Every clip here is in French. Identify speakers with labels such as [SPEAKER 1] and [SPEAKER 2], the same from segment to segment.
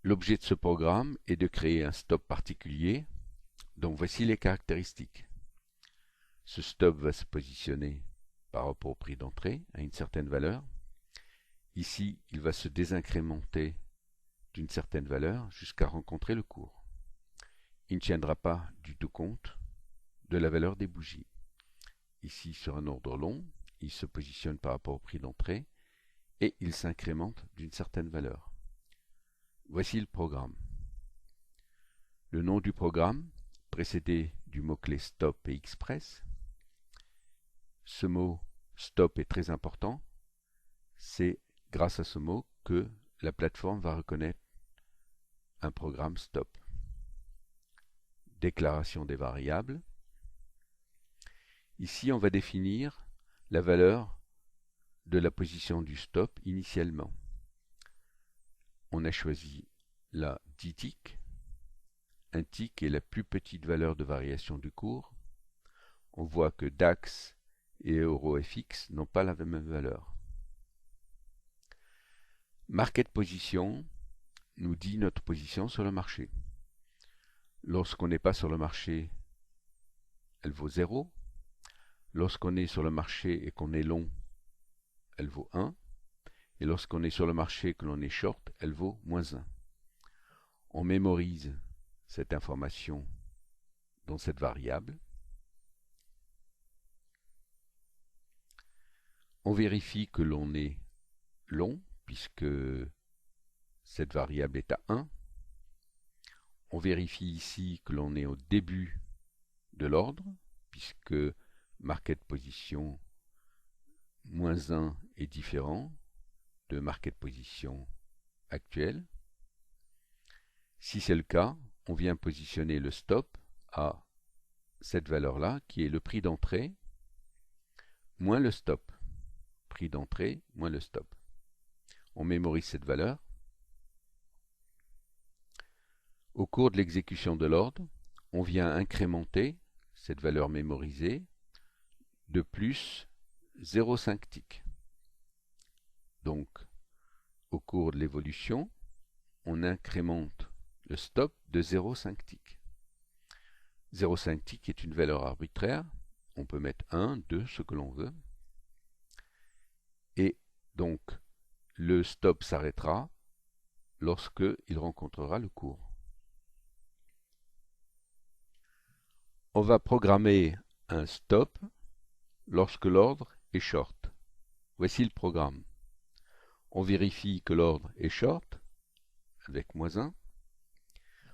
[SPEAKER 1] L'objet de ce programme est de créer un stop particulier, dont voici les caractéristiques. Ce stop va se positionner par rapport au prix d'entrée à une certaine valeur. Ici, il va se désincrémenter d'une certaine valeur jusqu'à rencontrer le cours. Il ne tiendra pas du tout compte de la valeur des bougies. Ici, sur un ordre long, il se positionne par rapport au prix d'entrée et il s'incrémente d'une certaine valeur. Voici le programme. Le nom du programme, précédé du mot-clé stop et express. Ce mot stop est très important. C'est grâce à ce mot que la plateforme va reconnaître un programme stop. Déclaration des variables. Ici, on va définir la valeur de la position du stop initialement. On a choisi la 10 ticks. Un tick est la plus petite valeur de variation du cours. On voit que DAX et EuroFX n'ont pas la même valeur. Market Position nous dit notre position sur le marché. Lorsqu'on n'est pas sur le marché, elle vaut 0. Lorsqu'on est sur le marché et qu'on est long, elle vaut 1. Et lorsqu'on est sur le marché et que l'on est short, elle vaut moins 1. On mémorise cette information dans cette variable. On vérifie que l'on est long, puisque cette variable est à 1. On vérifie ici que l'on est au début de l'ordre, puisque market position moins 1 est différent de market position actuel. Si c'est le cas, on vient positionner le stop à cette valeur-là, qui est le prix d'entrée moins le stop. Prix d'entrée moins le stop. On mémorise cette valeur. Au cours de l'exécution de l'ordre, on vient incrémenter cette valeur mémorisée de plus 0,5 ticks. Donc, au cours de l'évolution, on incrémente le stop de 0,5 ticks. 0,5 ticks est une valeur arbitraire. On peut mettre 1, 2, ce que l'on veut. Et donc, le stop s'arrêtera lorsque il rencontrera le cours. On va programmer un stop lorsque l'ordre est short. Voici le programme. On vérifie que l'ordre est short avec moins 1.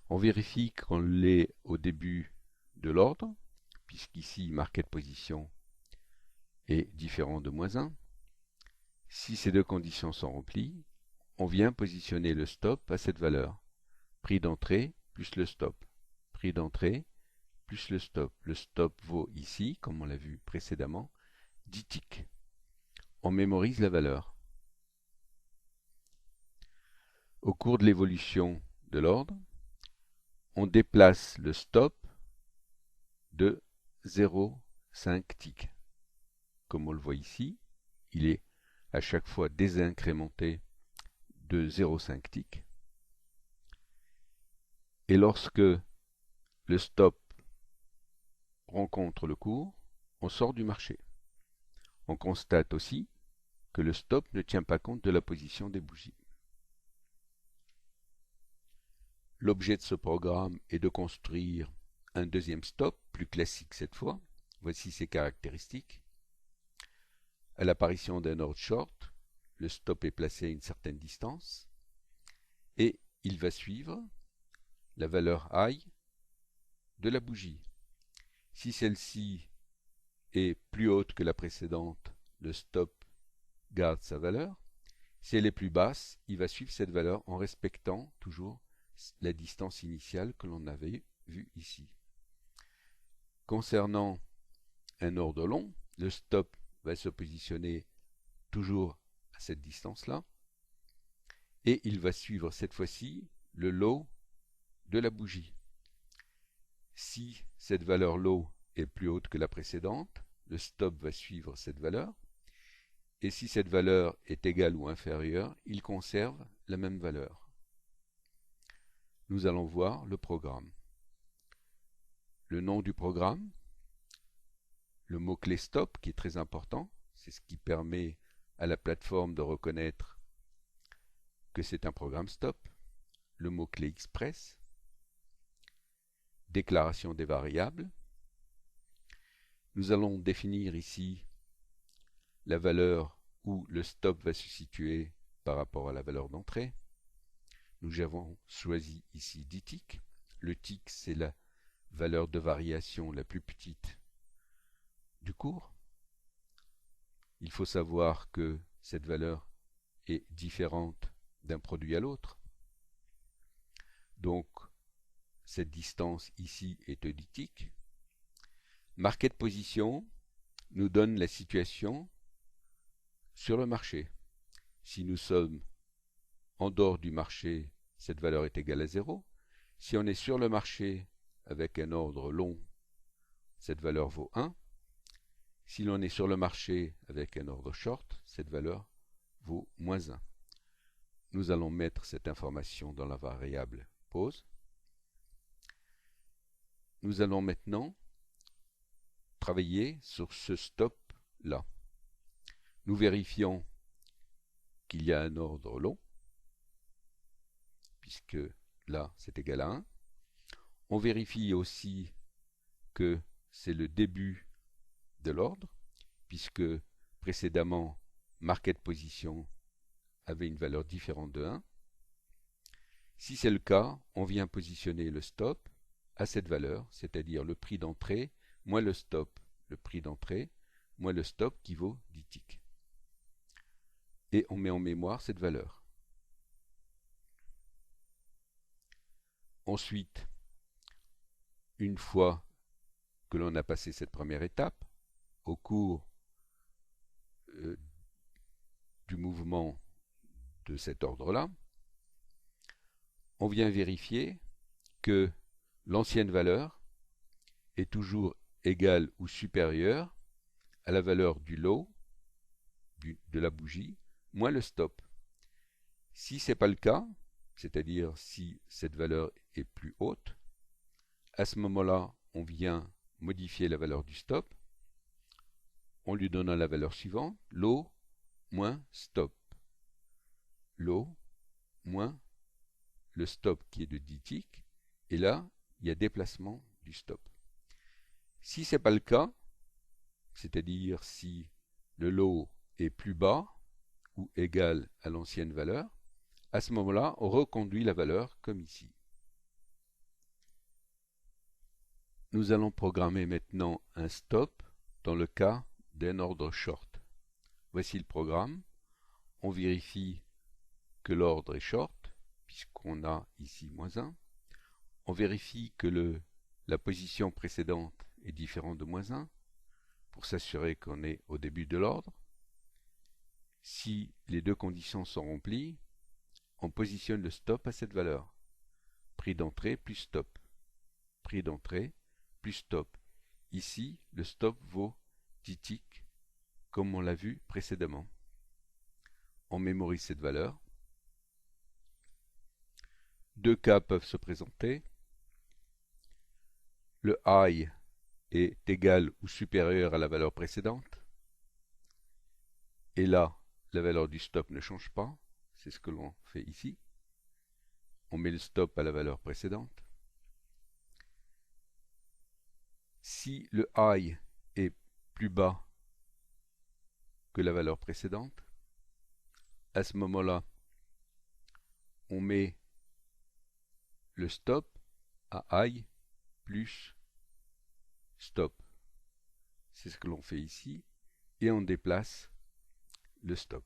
[SPEAKER 1] On vérifie qu'on est au début de l'ordre, puisqu'ici market position est différent de moins 1. Si ces deux conditions sont remplies, on vient positionner le stop à cette valeur. Prix d'entrée plus le stop. Prix d'entrée plus le stop. Le stop vaut ici, comme on l'a vu précédemment, 10 ticks. On mémorise la valeur. Au cours de l'évolution de l'ordre, on déplace le stop de 0,5 ticks. Comme on le voit ici, il est à chaque fois désincrémenté de 0,5 ticks. Et lorsque le stop rencontre le cours, on sort du marché. On constate aussi que le stop ne tient pas compte de la position des bougies. L'objet de ce programme est de construire un deuxième stop, plus classique cette fois. Voici ses caractéristiques. À l'apparition d'un ordre short, le stop est placé à une certaine distance et il va suivre la valeur high de la bougie. Si celle-ci est plus haute que la précédente, le stop garde sa valeur. Si elle est plus basse, il va suivre cette valeur en respectant toujours la distance initiale que l'on avait vue ici. Concernant un ordre long, le stop va se positionner toujours à cette distance-là et il va suivre cette fois-ci le low de la bougie. Si cette valeur low est plus haute que la précédente, le stop va suivre cette valeur. Et si cette valeur est égale ou inférieure, il conserve la même valeur. nous allons voir le programme. Le nom du programme, le mot-clé stop qui est très important, c'est ce qui permet à la plateforme de reconnaître que c'est un programme stop, le mot-clé express, déclaration des variables. Nous allons définir ici la valeur où le stop va se situer par rapport à la valeur d'entrée. Nous avons choisi ici 10 ticks. Le tick, c'est la valeur de variation la plus petite du cours. Il faut savoir que cette valeur est différente d'un produit à l'autre. Donc, cette distance ici est de 10 ticks. Marquet de position nous donne la situation sur le marché. Si nous sommes en dehors du marché, cette valeur est égale à 0. Si on est sur le marché avec un ordre long, cette valeur vaut 1. Si l'on est sur le marché avec un ordre short, cette valeur vaut moins 1. Nous allons mettre cette information dans la variable pause. Nous allons maintenant travailler sur ce stop-là. Nous vérifions qu'il y a un ordre long, puisque là c'est égal à 1. On vérifie aussi que c'est le début de l'ordre, puisque précédemment marquet de position avait une valeur différente de 1. Si c'est le cas, on vient positionner le stop à cette valeur, c'est-à-dire le prix d'entrée moins le stop, le prix d'entrée moins le stop qui vaut 10 ticks. Et on met en mémoire cette valeur. Ensuite, une fois que l'on a passé cette première étape, au cours du mouvement de cet ordre-là, on vient vérifier que l'ancienne valeur est toujours égale ou supérieure à la valeur du low, de la bougie, moins le stop. Si ce n'est pas le cas, c'est-à-dire si cette valeur est plus haute, à ce moment-là, on vient modifier la valeur du stop en lui donnant la valeur suivante, low moins stop. Low moins le stop qui est de 10 ticks, et là, il y a déplacement du stop. Si ce n'est pas le cas, c'est-à-dire si le low est plus bas ou égal à l'ancienne valeur, à ce moment-là, on reconduit la valeur comme ici. Nous allons programmer maintenant un stop dans le cas d'un ordre short. Voici le programme. On vérifie que l'ordre est short, puisqu'on a ici moins 1. On vérifie que la position précédente est différente de moins 1, pour s'assurer qu'on est au début de l'ordre. Si les deux conditions sont remplies, on positionne le stop à cette valeur. Prix d'entrée plus stop. Prix d'entrée plus stop. Ici, le stop vaut 10 ticks, comme on l'a vu précédemment. On mémorise cette valeur. Deux cas peuvent se présenter. Le high est égal ou supérieur à la valeur précédente. Et là, la valeur du stop ne change pas. C'est ce que l'on fait ici. On met le stop à la valeur précédente. Si le high est plus bas que la valeur précédente, à ce moment-là, on met le stop à high plus stop. C'est ce que l'on fait ici, et on déplace le stop.